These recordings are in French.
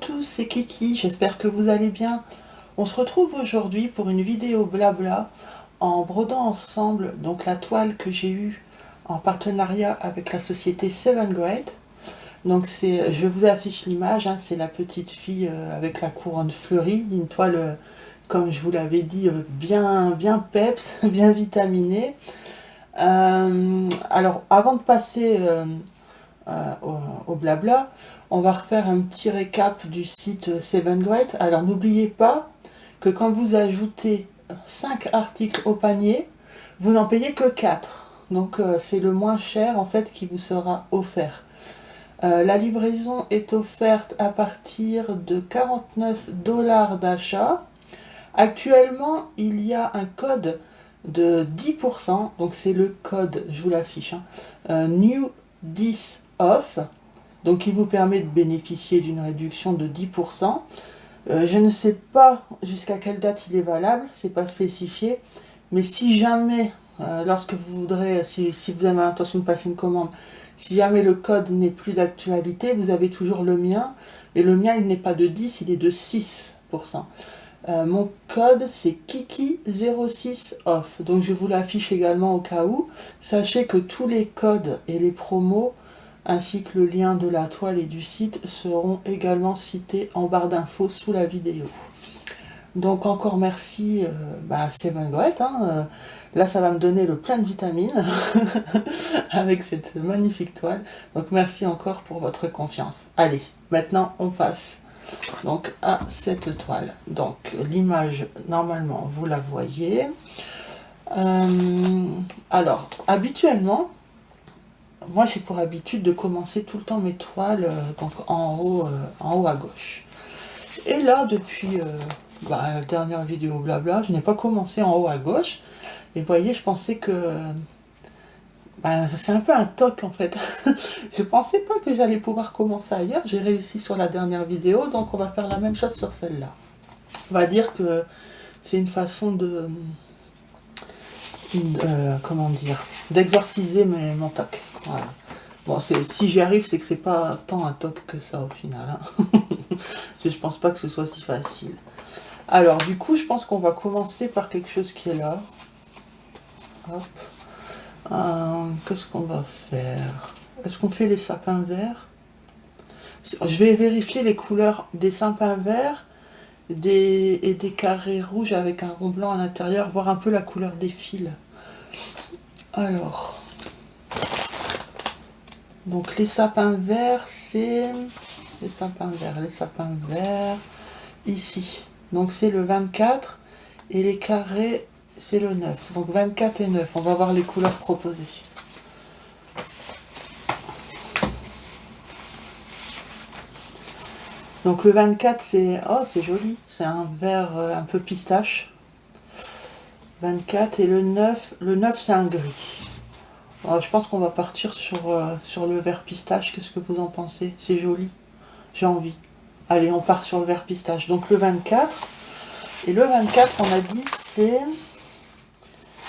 tous, c'est Kiki, j'espère que vous allez bien. On se retrouve aujourd'hui pour une vidéo blabla en brodant ensemble donc la toile que j'ai eue en partenariat avec la société 7 Grade. Donc je vous affiche l'image, hein, c'est la petite fille avec la couronne fleurie, une toile comme je vous l'avais dit bien peps, bien vitaminée. Alors avant de passer au blabla, on va refaire un petit récap du site 7 Grade. Alors n'oubliez pas que quand vous ajoutez 5 articles au panier, vous n'en payez que 4. Donc c'est le moins cher en fait qui vous sera offert. La livraison est offerte à partir de 49 $ d'achat. Actuellement, il y a un code de 10%, donc c'est le code, je vous l'affiche, hein, New 10 Off, donc qui vous permet de bénéficier d'une réduction de 10%. Je ne sais pas jusqu'à quelle date il est valable, c'est pas spécifié, mais si jamais, lorsque vous voudrez, si vous avez l'intention de passer une commande, si jamais le code n'est plus d'actualité, vous avez toujours le mien, et le mien il n'est pas de 10, il est de 6%. Mon code c'est Kiki06Off, donc je vous l'affiche également au cas où. Sachez que tous les codes et les promos ainsi que le lien de la toile et du site seront également cités en barre d'infos sous la vidéo. Donc encore merci à 7 Grade, hein, là ça va me donner le plein de vitamines avec cette magnifique toile. Donc merci encore pour votre confiance. Allez, maintenant on passe donc à cette toile. Donc l'image, normalement vous la voyez. Alors habituellement, moi j'ai pour habitude de commencer tout le temps mes toiles donc en haut à gauche. Et là depuis la dernière vidéo blabla, je n'ai pas commencé en haut à gauche. Et vous voyez, je pensais que c'est un peu un toc en fait. Je pensais pas que j'allais pouvoir commencer ailleurs. J'ai réussi sur la dernière vidéo, donc on va faire la même chose sur celle-là. On va dire que c'est une façon de comment dire, d'exorciser mon toc. Voilà. Bon, si j'y arrive, c'est que c'est pas tant un toc que ça au final. Hein. Je pense pas que ce soit si facile. Alors du coup, je pense qu'on va commencer par quelque chose qui est là. Hop. Qu'est-ce qu'on va faire? Est-ce qu'on fait les sapins verts? Je vais vérifier les couleurs des sapins verts et des carrés rouges avec un rond blanc à l'intérieur, voir un peu la couleur des fils. Alors, donc les sapins verts, c'est les sapins verts ici. Donc c'est le 24 et les carrés c'est le 9. Donc 24 et 9. On va voir les couleurs proposées. Donc le 24 c'est... Oh c'est joli. C'est un vert un peu pistache. 24 et le 9 c'est un gris. Alors, je pense qu'on va partir sur le vert pistache. Qu'est-ce que vous en pensez? C'est joli. J'ai envie. Allez, on part sur le vert pistache. Donc le 24. Et le 24, on a dit, c'est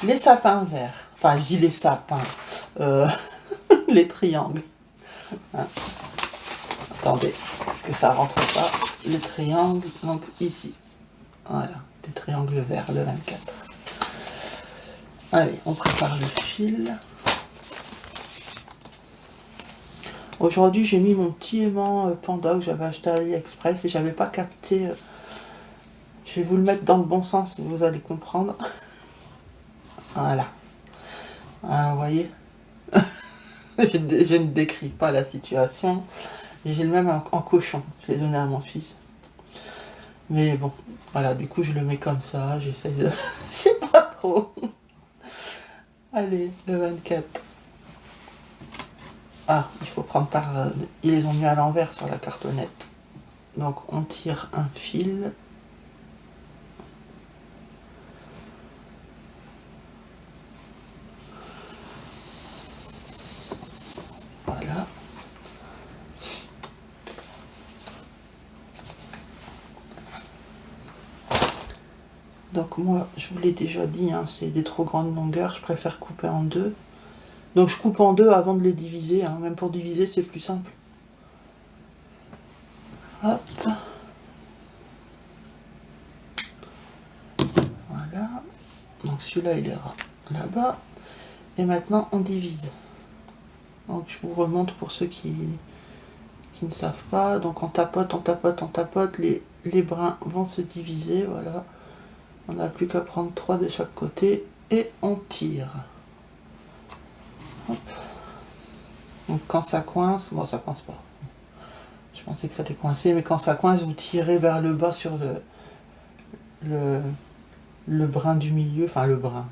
les sapins verts. Enfin, je dis les sapins. Les triangles. Hein. Attendez, parce que ça rentre pas. Les triangles, donc ici. Voilà, les triangles verts, le 24. Allez, on prépare le fil. Aujourd'hui, j'ai mis mon petit aimant panda que j'avais acheté à AliExpress et j'avais pas capté. Je vais vous le mettre dans le bon sens, vous allez comprendre. Voilà. Vous voyez. Je ne décris pas la situation. J'ai le même en cochon. Je l'ai donné à mon fils. Mais bon, voilà, du coup, je le mets comme ça. J'essaie de... Je sais pas trop. Allez, le 24. Ah, il faut prendre par... Ils les ont mis à l'envers sur la cartonnette. Donc, on tire un fil. Voilà. Donc moi, je vous l'ai déjà dit, hein, c'est des trop grandes longueurs. Je préfère couper en deux. Donc je coupe en deux avant de les diviser. Hein. Même pour diviser, c'est plus simple. Hop. Donc celui-là il ira là-bas. Et maintenant on divise. Donc je vous remonte pour ceux qui ne savent pas. Donc on tapote, on tapote, on tapote. Les brins vont se diviser. Voilà. On n'a plus qu'à prendre 3 de chaque côté. Et on tire. Hop. Donc quand ça coince, bon ça coince pas. Je pensais que ça allait coincer, mais quand ça coince, vous tirez vers le bas sur le brin du milieu, enfin le brin.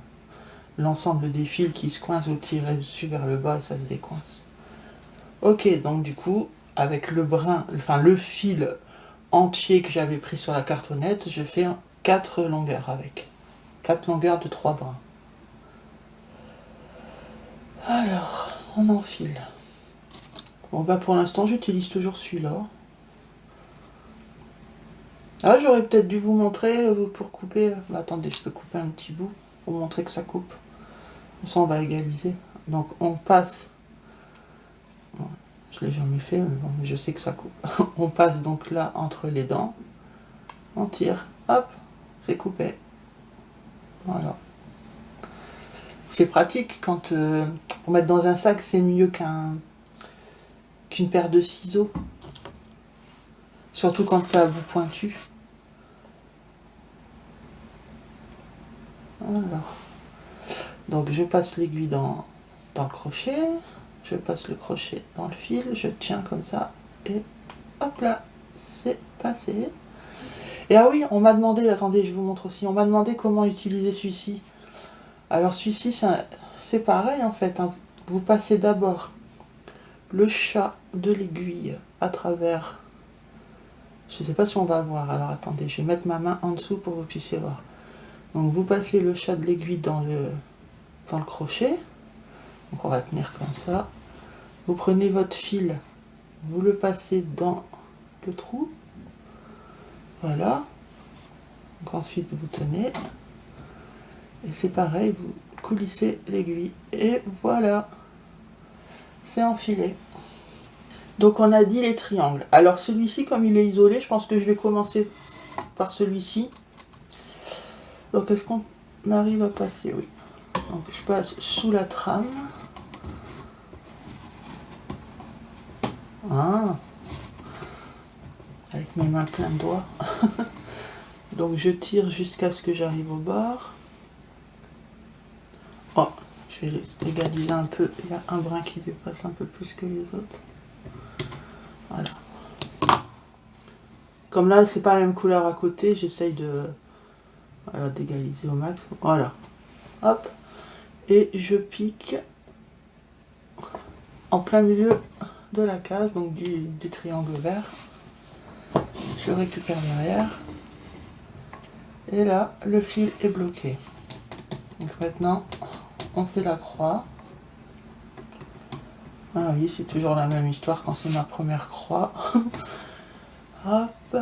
L'ensemble des fils qui se coincent, vous tirez dessus vers le bas et ça se décoince. Ok, donc du coup, avec le brin, enfin le fil entier que j'avais pris sur la cartonnette, je fais 4 longueurs avec. 4 longueurs de 3 brins. Alors, on enfile. Bon bah pour l'instant j'utilise toujours celui-là. Ah j'aurais peut-être dû vous montrer pour couper. Bah, attendez, je peux couper un petit bout pour montrer que ça coupe. Comme ça on va égaliser. Donc on passe. Bon, je l'ai jamais fait, mais bon, je sais que ça coupe. On passe donc là entre les dents. On tire. Hop, c'est coupé. Voilà. C'est pratique quand pour mettre dans un sac, c'est mieux qu'une paire de ciseaux. Surtout quand c'est à bout pointu. Alors, donc je passe l'aiguille dans le crochet, je passe le crochet dans le fil, je tiens comme ça, et hop là, c'est passé. Et ah oui, on m'a demandé, attendez, je vous montre aussi, on m'a demandé comment utiliser celui-ci. Alors celui-ci, c'est pareil en fait, hein. Vous passez d'abord le chat de l'aiguille à travers... Je ne sais pas si on va voir, alors attendez, je vais mettre ma main en dessous pour que vous puissiez voir. Donc vous passez le chat de l'aiguille dans le crochet. Donc on va tenir comme ça. Vous prenez votre fil, vous le passez dans le trou. Voilà. Donc ensuite vous tenez. Et c'est pareil, vous coulissez l'aiguille. Et voilà. C'est enfilé. Donc on a dit les triangles. Alors celui-ci, comme il est isolé, je pense que je vais commencer par celui-ci. Donc est-ce qu'on arrive à passer? Oui. Donc je passe sous la trame. Ah, avec mes mains plein de doigts. Donc je tire jusqu'à ce que j'arrive au bord. Oh, je vais égaliser un peu. Il y a un brin qui dépasse un peu plus que les autres. Voilà. Comme là, c'est pas la même couleur à côté, j'essaye d'égaliser au max. Voilà. Hop. Et je pique en plein milieu de la case, donc du triangle vert. Je récupère derrière. Et là, le fil est bloqué. Donc maintenant, on fait la croix. Ah oui, c'est toujours la même histoire quand c'est ma première croix. Hop.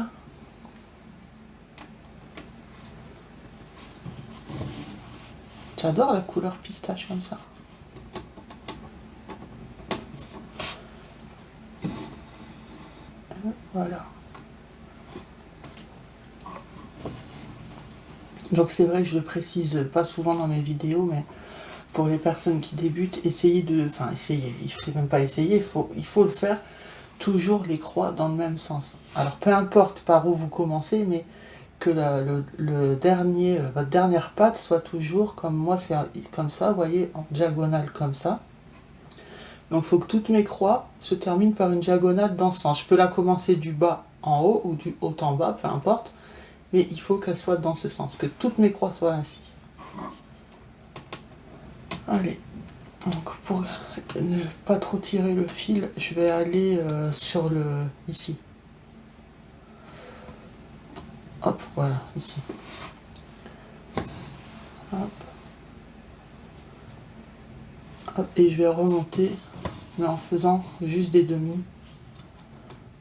J'adore la couleur pistache comme ça. Voilà. Donc c'est vrai que je le précise pas souvent dans mes vidéos, mais pour les personnes qui débutent, essayez de... Enfin, essayez, c'est même pas essayer, il faut le faire toujours les croix dans le même sens. Alors peu importe par où vous commencez, mais que votre dernière patte soit toujours comme moi, c'est comme ça, vous voyez, en diagonale comme ça. Donc il faut que toutes mes croix se terminent par une diagonale dans ce sens. Je peux la commencer du bas en haut ou du haut en bas, peu importe, mais il faut qu'elle soit dans ce sens, que toutes mes croix soient ainsi. Allez, donc pour ne pas trop tirer le fil, je vais aller sur ici. Hop, voilà, ici. Hop. Hop, et je vais remonter, mais en faisant juste des demi.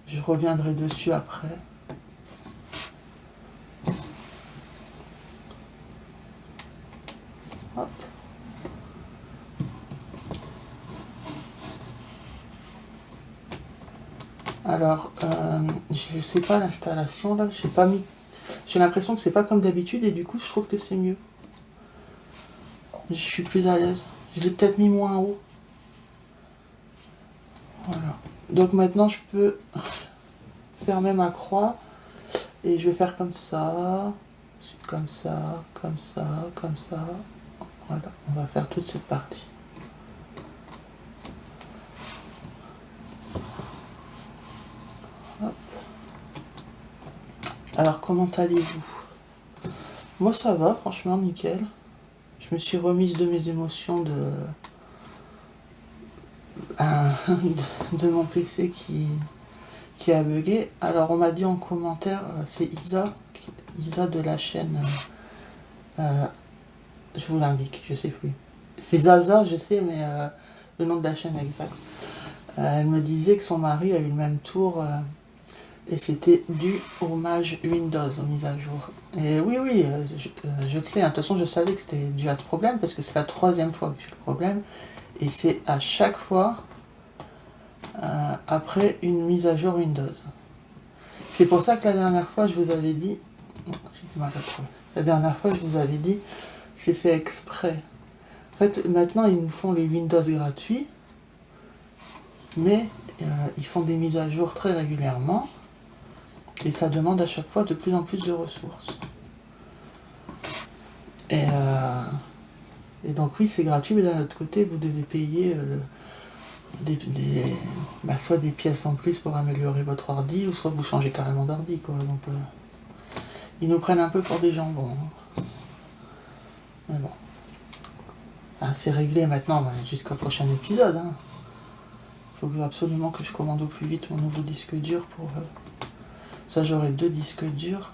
Je reviendrai dessus après. Hop. Alors, je sais pas l'installation là, j'ai pas mis. J'ai l'impression que c'est pas comme d'habitude et du coup je trouve que c'est mieux. Je suis plus à l'aise. Je l'ai peut-être mis moins haut. Voilà. Donc maintenant je peux fermer ma croix et je vais faire comme ça, ensuite comme ça, comme ça, comme ça. Voilà, on va faire toute cette partie. Hop. Alors comment allez-vous? Moi ça va, franchement nickel. Je me suis remise de mes émotions de mon PC qui a bugué. Alors on m'a dit en commentaire, c'est Isa de la chaîne, je vous l'indique, je sais plus. C'est Zaza, je sais, mais le nom de la chaîne exact. Elle me disait que son mari a eu le même tour et c'était dû au mage Windows, aux mises à jour. Et oui, je le sais, de toute façon je savais que c'était dû à ce problème parce que c'est la 3e fois que j'ai le problème et c'est à chaque fois après une mise à jour Windows. C'est pour ça que la dernière fois je vous avais dit, j'ai du mal à trouver. La dernière fois je vous avais dit, c'est fait exprès. En fait, maintenant ils nous font les Windows gratuits, mais ils font des mises à jour très régulièrement et ça demande à chaque fois de plus en plus de ressources. Et donc oui, c'est gratuit, mais d'un autre côté, vous devez payer soit des pièces en plus pour améliorer votre ordi, ou soit vous changez carrément d'ordi, quoi. Donc ils nous prennent un peu pour des jambons. Hein. Mais bon. C'est réglé maintenant, jusqu'au prochain épisode. Hein. Faut absolument que je commande au plus vite mon nouveau disque dur pour... ça, j'aurai 2 disques durs.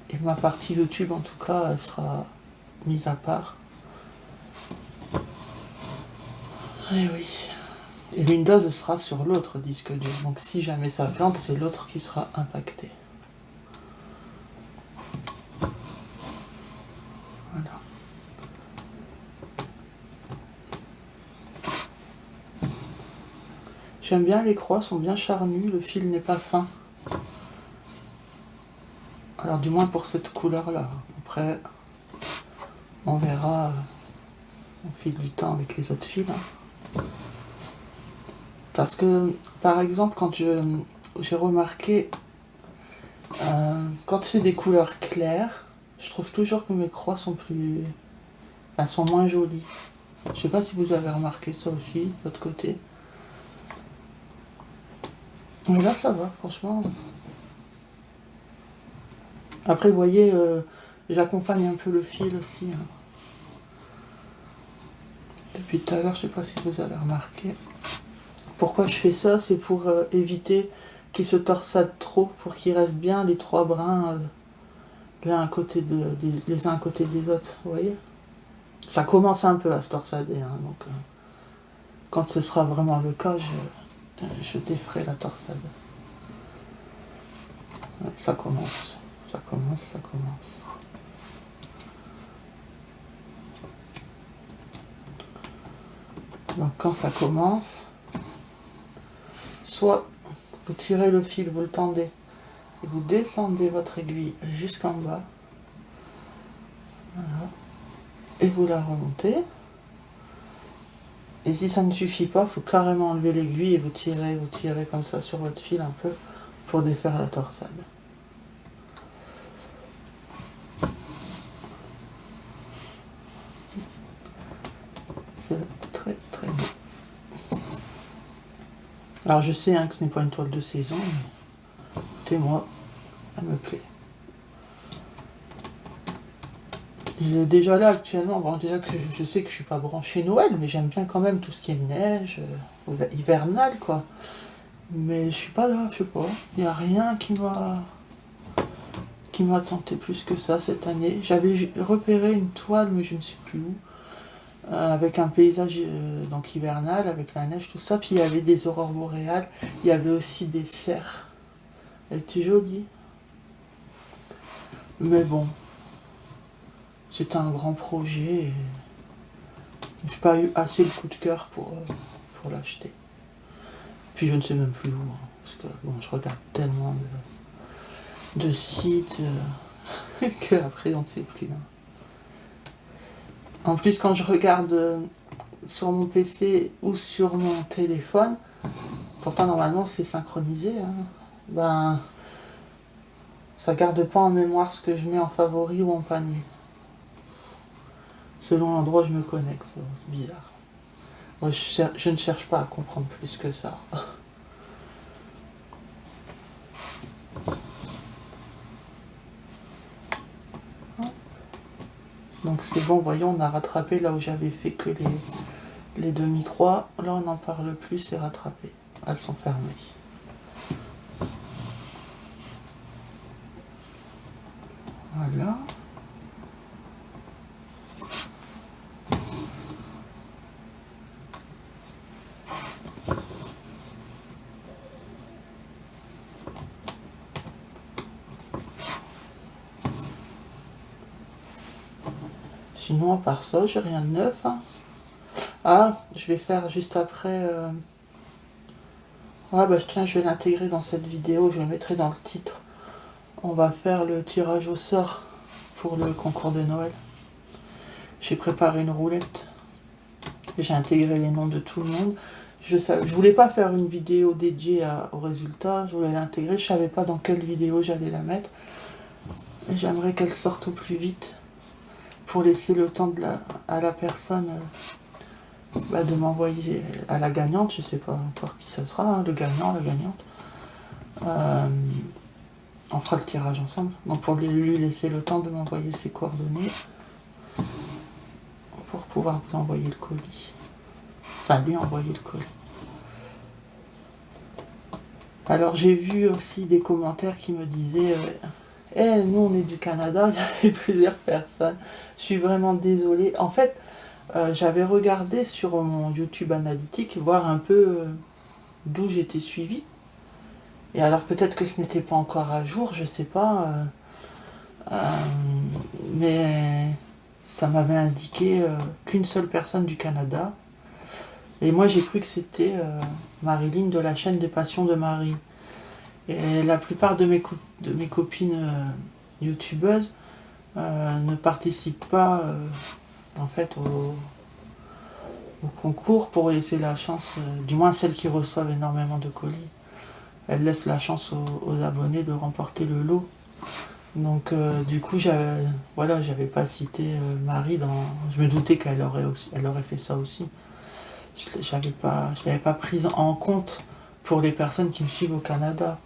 Et ma partie YouTube, en tout cas, elle sera mise à part. Et oui. Et Windows sera sur l'autre disque dur. Donc si jamais ça plante, c'est l'autre qui sera impacté. Voilà. J'aime bien, les croix sont bien charnues, le fil n'est pas fin. Alors du moins pour cette couleur-là. Après, on verra au fil du temps avec les autres fils. Hein. Parce que, par exemple, quand j'ai remarqué, quand c'est des couleurs claires, je trouve toujours que mes croix sont sont moins jolies. Je sais pas si vous avez remarqué ça aussi, de votre côté. Mais là, ça va, franchement. Après, vous voyez, j'accompagne un peu le fil aussi. Hein. Depuis tout à l'heure, je sais pas si vous avez remarqué. Pourquoi je fais ça? C'est pour éviter qu'il se torsade trop, pour qu'il reste bien les 3 brins les uns à côté des autres, vous voyez? Ça commence un peu à se torsader, hein, donc quand ce sera vraiment le cas, je déferai la torsade. Ouais, ça commence. Donc quand ça commence, soit vous tirez le fil, vous le tendez, et vous descendez votre aiguille jusqu'en bas, voilà, et vous la remontez. Et si ça ne suffit pas, il faut carrément enlever l'aiguille et vous tirez comme ça sur votre fil un peu pour défaire la torsade. C'est très très beau. Alors je sais que ce n'est pas une toile de saison, mais écoutez-moi, elle me plaît. Déjà là actuellement, déjà que je sais que je suis pas branché Noël, mais j'aime bien quand même tout ce qui est neige, hivernal quoi. Mais je suis pas là, je sais pas, il n'y a rien qui m'a tenté plus que ça cette année. J'avais repéré une toile, mais je ne sais plus où, avec un paysage donc hivernal, avec la neige, tout ça, puis il y avait des aurores boréales, il y avait aussi des cerfs. Elle était jolie. Mais bon, c'était un grand projet. Et j'ai pas eu assez de coup de cœur pour l'acheter. Puis je ne sais même plus où, hein, parce que bon, je regarde tellement de sites qu'après on ne sait plus. Hein. En plus, quand je regarde sur mon PC ou sur mon téléphone, pourtant normalement c'est synchronisé, hein, ben ça garde pas en mémoire ce que je mets en favori ou en panier. Selon l'endroit où je me connecte. C'est bizarre. Moi, je ne cherche pas à comprendre plus que ça. Donc c'est bon, voyons, on a rattrapé là où j'avais fait que les demi-croix. Là, on n'en parle plus, c'est rattrapé. Elles sont fermées. Voilà. Sinon, à part ça, j'ai rien de neuf. Hein. Ah, je vais faire juste après... Ouais, bah tiens, je vais l'intégrer dans cette vidéo, je le mettrai dans le titre. On va faire le tirage au sort pour le concours de Noël. J'ai préparé une roulette. J'ai intégré les noms de tout le monde. Je voulais pas faire une vidéo dédiée aux résultats, je voulais l'intégrer, je savais pas dans quelle vidéo j'allais la mettre. J'aimerais qu'elle sorte au plus vite pour laisser le temps à la personne de m'envoyer à la gagnante, je sais pas encore qui ça sera, hein, le gagnant, la gagnante. On fera le tirage ensemble. Donc pour lui laisser le temps de m'envoyer ses coordonnées pour pouvoir vous envoyer le colis. Enfin lui envoyer le colis. Alors j'ai vu aussi des commentaires qui me disaient nous on est du Canada, il y avait plusieurs personnes. Je suis vraiment désolée. En fait, j'avais regardé sur mon YouTube analytique, voir un peu d'où j'étais suivie. Et alors peut-être que ce n'était pas encore à jour, je sais pas. Mais ça m'avait indiqué qu'une seule personne du Canada. Et moi j'ai cru que c'était Marilyn de la chaîne des Passions de Marie. Et la plupart de mes copines youtubeuses ne participent pas en fait au concours pour laisser la chance, du moins celles qui reçoivent énormément de colis. Elles laissent la chance aux abonnés de remporter le lot. Donc du coup j'avais pas cité Marie dans. Je me doutais qu'elle aurait fait ça aussi. Je l'avais pas prise en compte pour les personnes qui me suivent au Canada.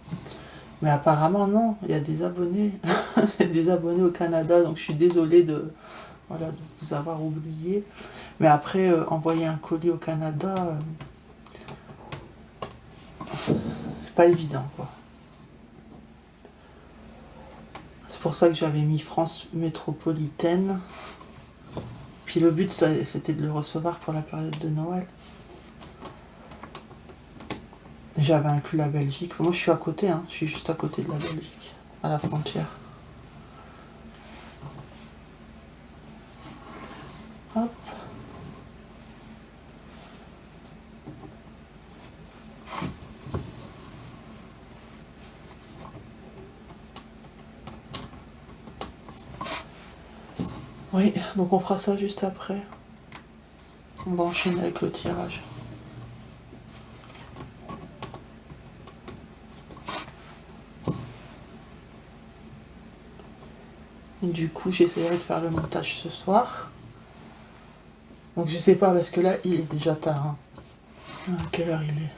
Mais apparemment non, il y a des abonnés, des abonnés au Canada, donc je suis désolée de vous avoir oublié. Mais après, envoyer un colis au Canada, c'est pas évident quoi. C'est pour ça que j'avais mis France métropolitaine. Puis le but c'était de le recevoir pour la période de Noël. J'avais inclus la Belgique. Moi je suis à côté, hein. Je suis juste à côté de la Belgique, à la frontière. Hop. Oui, donc on fera ça juste après. On va enchaîner avec le tirage. Et du coup, j'essaierai de faire le montage ce soir. Donc je sais pas, parce que là, il est déjà tard. Hein. À quelle heure il est?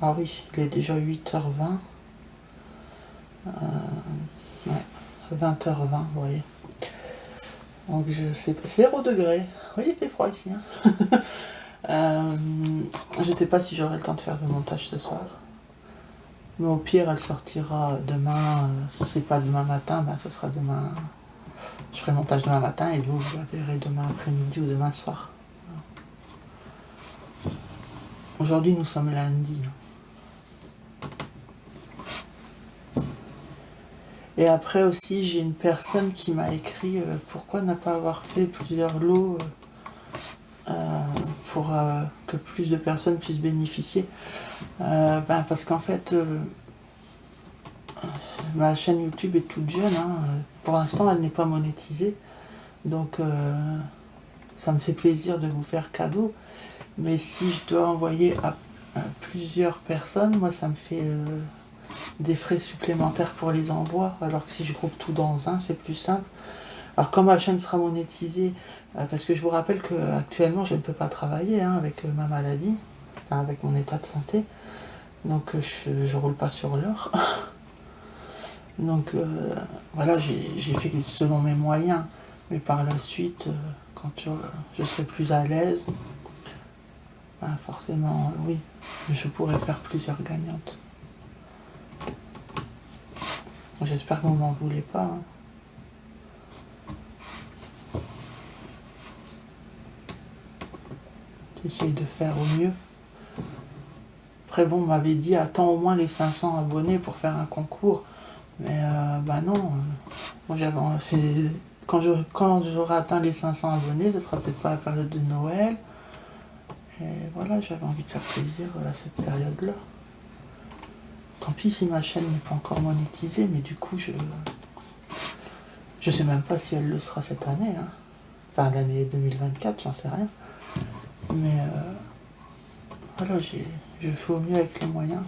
Ah oui, il est déjà 8h20. Ouais, 20h20, vous voyez. Donc je sais pas, 0 degré. Oui, il fait froid ici. Hein. Je sais pas si j'aurai le temps de faire le montage ce soir. Mais au pire, elle sortira demain. Si c'est pas demain matin, ça sera demain. Je ferai le montage demain matin et vous la verrez demain après-midi ou demain soir. Aujourd'hui, nous sommes lundi. Et après aussi, j'ai une personne qui m'a écrit pourquoi ne pas avoir fait plusieurs lots pour que plus de personnes puissent bénéficier. Parce qu'en fait, ma chaîne YouTube est toute jeune, hein. Pour l'instant elle n'est pas monétisée, donc ça me fait plaisir de vous faire cadeau, mais si je dois envoyer à plusieurs personnes, moi ça me fait des frais supplémentaires pour les envois, alors que si je groupe tout dans un, c'est plus simple. Alors quand ma chaîne sera monétisée, parce que je vous rappelle qu'actuellement je ne peux pas travailler avec ma maladie, enfin avec mon état de santé, donc je roule pas sur l'or. Donc voilà, j'ai fait selon mes moyens, mais par la suite, quand je serai plus à l'aise, ben forcément oui, je pourrais faire plusieurs gagnantes. J'espère que vous m'en voulez pas. Hein. J'essaye de faire au mieux. Après bon, on m'avait dit attends au moins les 500 abonnés pour faire un concours. Mais bah non, moi quand j'aurai atteint les 500 abonnés, ce sera peut-être pas la période de Noël. Et voilà, j'avais envie de faire plaisir à cette période-là. Tant pis si ma chaîne n'est pas encore monétisée, mais du coup je sais même pas si elle le sera cette année. Hein. Enfin l'année 2024, j'en sais rien. Mais voilà, je fais au mieux avec les moyens.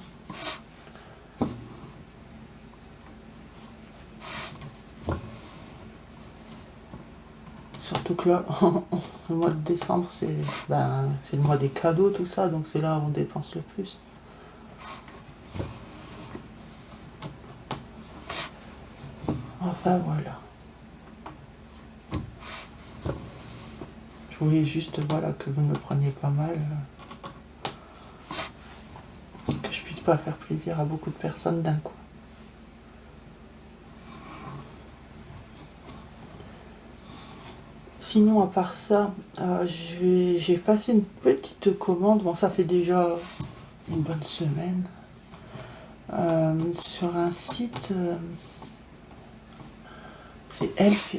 Surtout que là, le mois de décembre, c'est le mois des cadeaux, tout ça, donc c'est là où on dépense le plus. Enfin voilà. Je voulais juste voilà, que vous ne me preniez pas mal, que je puisse pas faire plaisir à beaucoup de personnes d'un coup. Sinon, à part ça, j'ai passé une petite commande. Bon, ça fait déjà une bonne semaine. Sur un site, c'est Delphes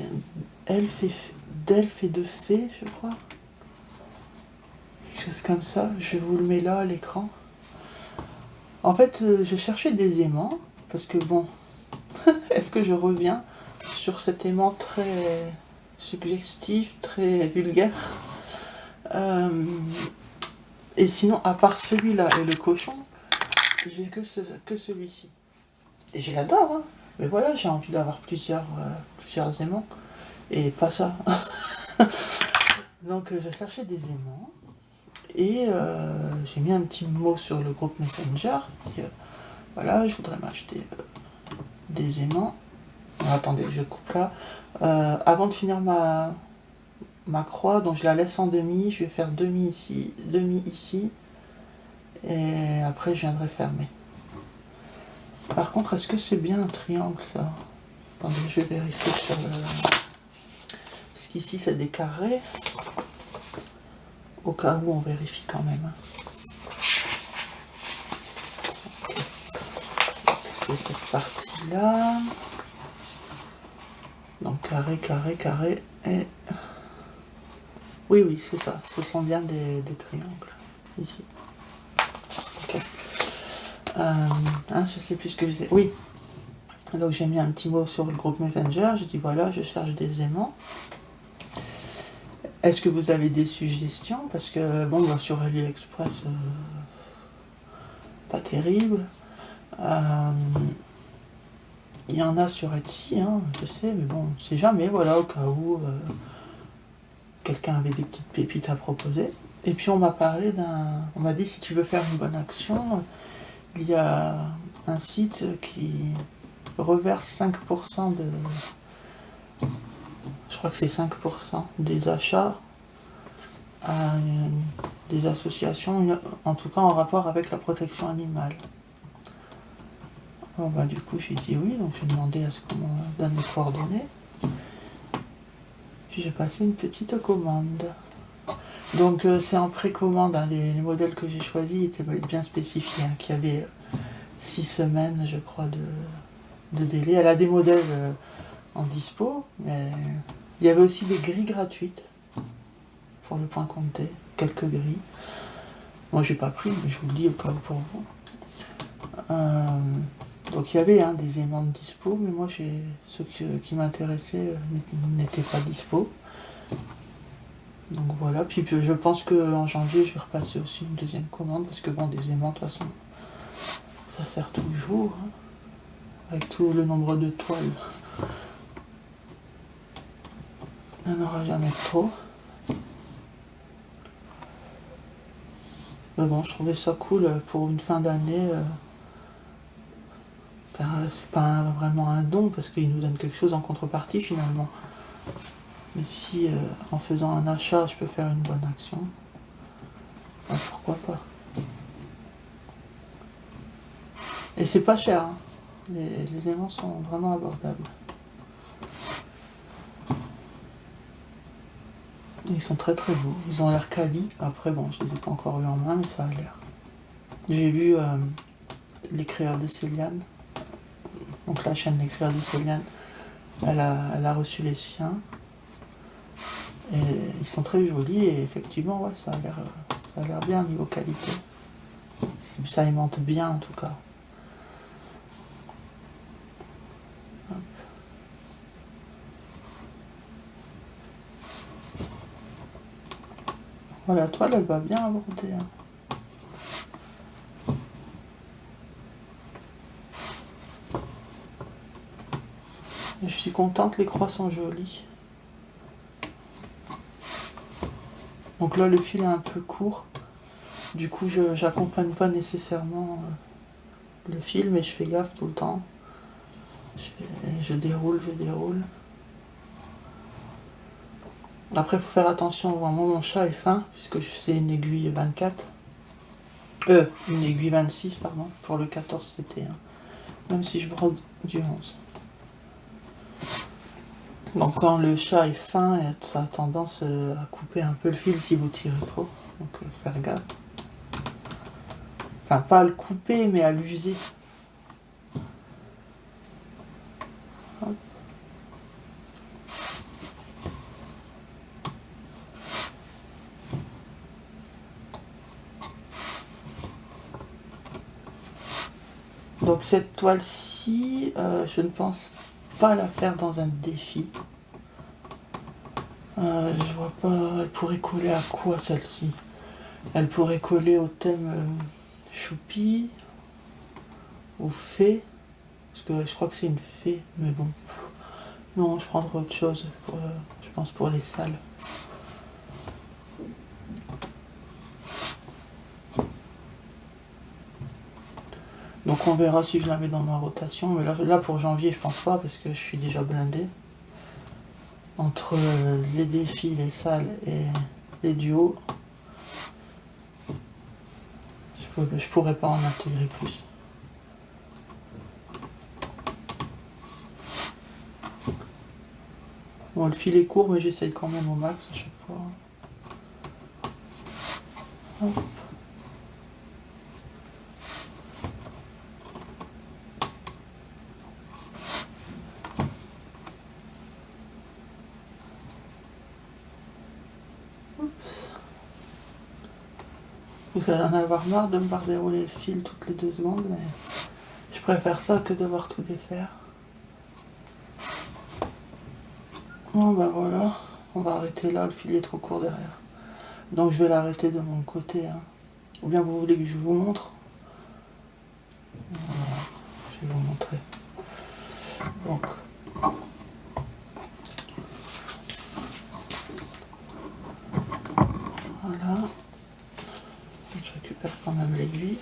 et de Fées, je crois. Quelque chose comme ça. Je vous le mets là à l'écran. En fait, je cherchais des aimants. Parce que bon, est-ce que je reviens sur cet aimant très suggestif, très vulgaire. Et sinon, à part celui-là et le cochon, j'ai que celui-ci. Et je l'adore, hein. Mais voilà, j'ai envie d'avoir plusieurs aimants. Et pas ça. Donc, je cherchais des aimants. Et j'ai mis un petit mot sur le groupe Messenger. Et, voilà, je voudrais m'acheter des aimants. Attendez, je coupe là. Avant de finir ma croix, donc je la laisse en demi, je vais faire demi ici, et après je viendrai fermer. Par contre, est-ce que c'est bien un triangle ça? Attendez, je vais vérifier sur le... Parce qu'ici c'est des carrés, au cas où on vérifie quand même. C'est cette partie-là. Donc carré, et... Oui, c'est ça. Ce sont bien des triangles. Ici. Ok. Je sais plus ce que je disais. Oui. Donc j'ai mis un petit mot sur le groupe Messenger. J'ai dit voilà, je cherche des aimants. Est-ce que vous avez des suggestions? Parce que bon, sur AliExpress, pas terrible. Il y en a sur Etsy, hein, je sais, mais bon, c'est jamais, voilà, au cas où quelqu'un avait des petites pépites à proposer. Et puis on m'a dit si tu veux faire une bonne action, il y a un site qui reverse 5% de... Je crois que c'est 5% des achats à des associations, en tout cas en rapport avec la protection animale. Bon, du coup j'ai dit oui, donc j'ai demandé à ce qu'on me donne les coordonnées. Puis j'ai passé une petite commande. Donc c'est en précommande, hein, les modèles que j'ai choisis étaient bien spécifiés, hein, qu'il y avait 6 semaines je crois de délai. Elle a des modèles en dispo, mais il y avait aussi des grilles gratuites pour le point compté, quelques grilles. Moi j'ai pas pris, mais je vous le dis au cas où pour vous. Donc il y avait des aimantes dispo, mais moi ceux qui m'intéressaient n'étaient pas dispo. Donc voilà, puis je pense qu'en janvier je vais repasser aussi une deuxième commande, parce que bon, des aimants de toute façon ça sert toujours, hein, avec tout le nombre de toiles. Il n'y en aura jamais trop. Mais bon, je trouvais ça cool pour une fin d'année. C'est pas vraiment un don parce qu'ils nous donnent quelque chose en contrepartie finalement. Mais si en faisant un achat je peux faire une bonne action, ben, pourquoi pas. Et c'est pas cher, hein. Les aimants sont vraiment abordables. Ils sont très très beaux, ils ont l'air quali. Après bon, je les ai pas encore eu en main, mais ça a l'air. J'ai vu les créateurs de Céliane, donc la chaîne Les créateurs de Céliane, elle a reçu les siens. Et ils sont très jolis et effectivement ouais, ça a l'air bien niveau qualité. Ça aimante bien en tout cas. Hop. Voilà, la toile elle va bien aborder. Hein. Et je suis contente, les croix sont jolies. Donc là le fil est un peu court. Du coup j'accompagne pas nécessairement le fil, mais je fais gaffe tout le temps. Je déroule. Après il faut faire attention, vraiment mon chat est fin, puisque c'est une aiguille 24. Une aiguille 26 pardon, pour le 14 c'était. Hein. Même si je brode du 11. Donc quand le chat est fin, ça a tendance à couper un peu le fil si vous tirez trop. Donc faire gaffe. Enfin pas à le couper mais à l'user. Hop. Donc cette toile-ci, je ne pense pas la faire dans un défi. Je vois pas, elle pourrait coller à quoi celle-ci? Elle pourrait coller au thème choupi, ou fée, parce que je crois que c'est une fée, mais bon. Non, je prendrai autre chose, je pense pour les salles. Donc on verra si je la mets dans ma rotation, mais là pour janvier je pense pas, parce que je suis déjà blindé. Entre les défis, les salles et les duos, je pourrais pas en intégrer plus. Bon, le fil est court, mais j'essaye quand même au max à chaque fois. Hop. Oups. Vous allez en avoir marre de me voir dérouler le fil toutes les 2 secondes, mais je préfère ça que devoir tout défaire. Bon bah voilà, on va arrêter là, le fil est trop court derrière. Donc je vais l'arrêter de mon côté. Hein. Ou bien vous voulez que je vous montre? Voilà, je vais vous montrer. Donc voilà. Je récupère quand même l'aiguille.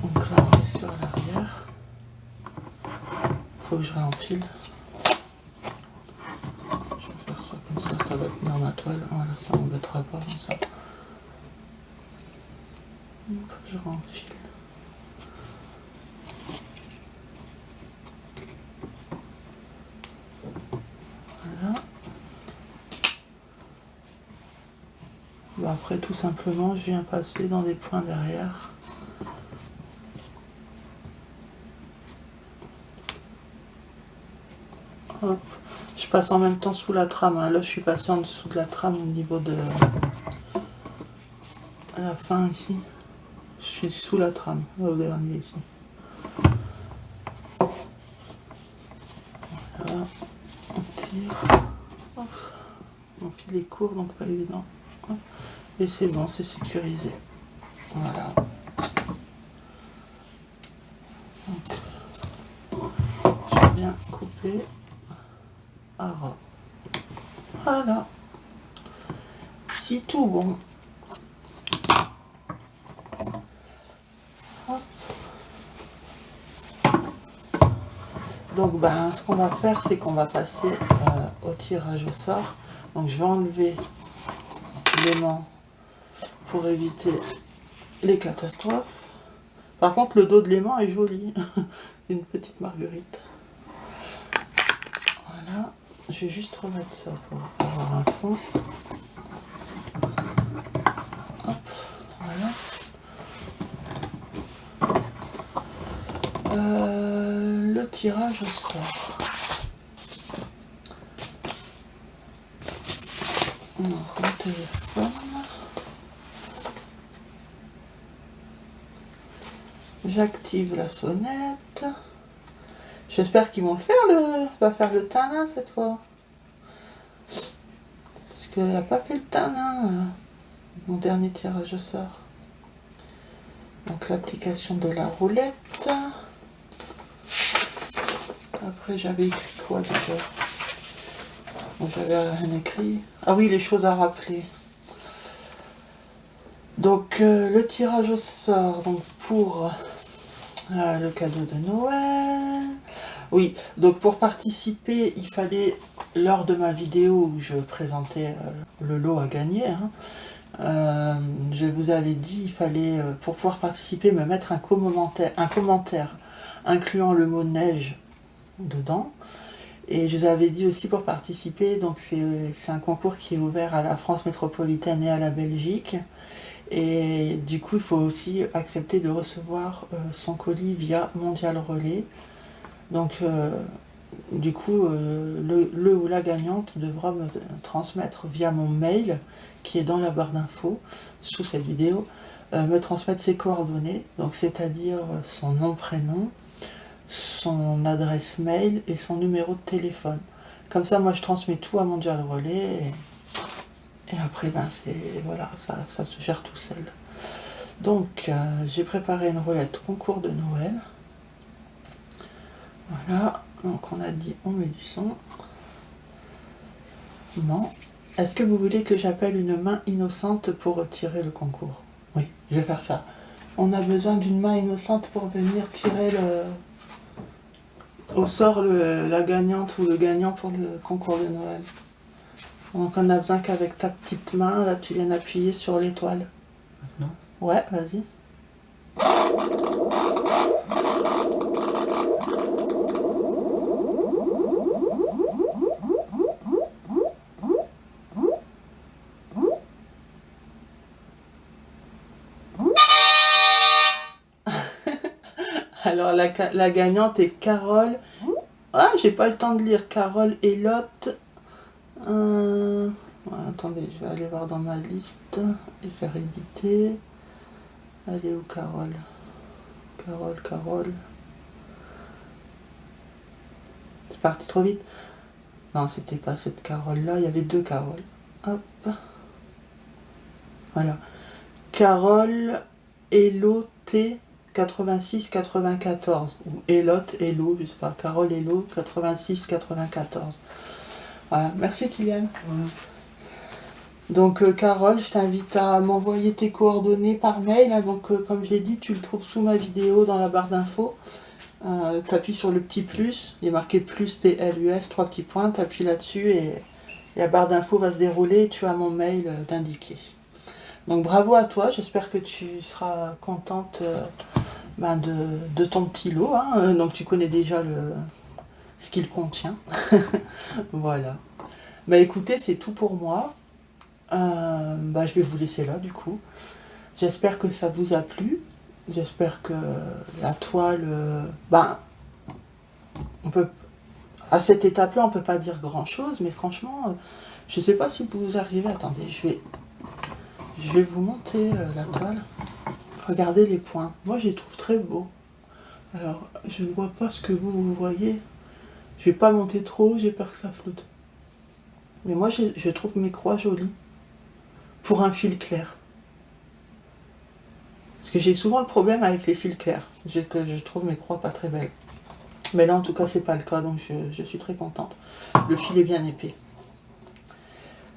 Donc là on est sur l'arrière. Faut que je réenfile. Je vais faire ça comme ça va tenir ma toile. Voilà, ça m'embêtera pas comme ça. Faut que je réenfile. Voilà. Bon, après tout simplement je viens passer dans des points derrière. Hop. Je passe en même temps sous la trame. Hein. Là je suis passé en dessous de la trame au niveau de la fin ici. Je suis sous la trame, au dernier ici. dire. Hop. Mon fil est court, donc pas évident. Hop. Et c'est bon, c'est sécurisé. Voilà. Je vais bien couper. Alors, voilà. Si tout bon. Hop. Donc, ben, ce qu'on va faire, c'est qu'on va passer au tirage au sort. Donc, je vais enlever l'aimant pour éviter les catastrophes. Par contre, le dos de l'aimant est joli. Une petite marguerite. Voilà. Je vais juste remettre ça pour avoir un fond. Hop. Voilà. Le tirage au sort. On ouvre le téléphone. J'active la sonnette. J'espère qu'ils vont le faire, va faire le tanin cette fois. Parce qu'elle n'a pas fait le tanin, mon dernier tirage au sort. Donc l'application de la roulette. Après j'avais écrit quoi déjà? Bon, j'avais rien écrit. Ah oui, les choses à rappeler. Donc le tirage au sort, donc pour le cadeau de Noël. Oui, donc pour participer, il fallait, lors de ma vidéo où je présentais le lot à gagner, hein, je vous avais dit, il fallait, pour pouvoir participer, me mettre un commentaire incluant le mot neige dedans. Et je vous avais dit aussi pour participer, donc c'est un concours qui est ouvert à la France métropolitaine et à la Belgique. Et du coup, il faut aussi accepter de recevoir son colis via Mondial Relais. Donc, du coup, le ou la gagnante devra me transmettre via mon mail, qui est dans la barre d'infos, sous cette vidéo, me transmettre ses coordonnées, donc c'est-à-dire son nom, prénom, son adresse mail et son numéro de téléphone. Comme ça, moi, je transmets tout à Mondial Relais. Et après, ben, voilà, ça se gère tout seul. Donc, j'ai préparé une roulette concours de Noël. Voilà, donc on a dit on met du son. Non. Est-ce que vous voulez que j'appelle une main innocente pour retirer le concours? Oui, je vais faire ça. On a besoin d'une main innocente pour venir tirer au sort la gagnante ou le gagnant pour le concours de Noël. Donc on a besoin qu'avec ta petite main, là, tu viennes appuyer sur l'étoile. Maintenant? Ouais, vas-y. Alors la gagnante est Carole. Ah, j'ai pas le temps de lire. Carole Elotte. Ouais, attendez, je vais aller voir dans ma liste et faire éditer. Elle est où Carole? Carole. C'est parti trop vite. Non, c'était pas cette Carole-là, il y avait deux Caroles. Hop. Voilà. Carole Hello T 86-94. Ou Elotte, Hello, je sais pas. Carole Hello 86-94. Voilà. Merci Kylian. Voilà. Donc Carole, je t'invite à m'envoyer tes coordonnées par mail. Hein. Donc comme je l'ai dit, tu le trouves sous ma vidéo dans la barre d'infos. Tu appuies sur le petit plus, il est marqué plus PLUS, 3 petits points, tu appuies là-dessus et la barre d'infos va se dérouler et tu as mon mail d'indiquer. Donc bravo à toi, j'espère que tu seras contente de ton petit lot. Hein. Donc tu connais déjà ce qu'il contient. Voilà. Bah écoutez, c'est tout pour moi. Je vais vous laisser là du coup. J'espère que ça vous a plu. J'espère que la toile... on peut, à cette étape-là, on ne peut pas dire grand-chose, mais franchement, je ne sais pas si vous arrivez... Attendez, je vais vous monter la toile. Regardez les points. Moi, je les trouve très beaux. Alors, je ne vois pas ce que vous voyez. Je ne vais pas monter trop haut, j'ai peur que ça floute. Mais moi, je trouve mes croix jolies. Pour un fil clair. Parce que j'ai souvent le problème avec les fils clairs. Que je trouve mes croix pas très belles. Mais là, en tout cas, c'est pas le cas, donc je suis très contente. Le fil est bien épais.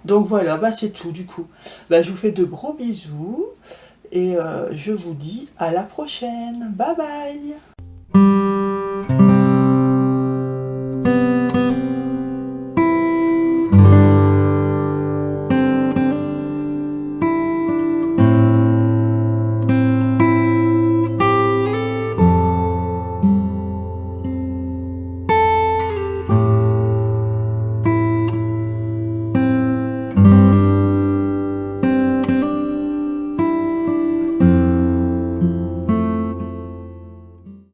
Donc voilà, bah c'est tout du coup. Bah, je vous fais de gros bisous et je vous dis à la prochaine. Bye bye!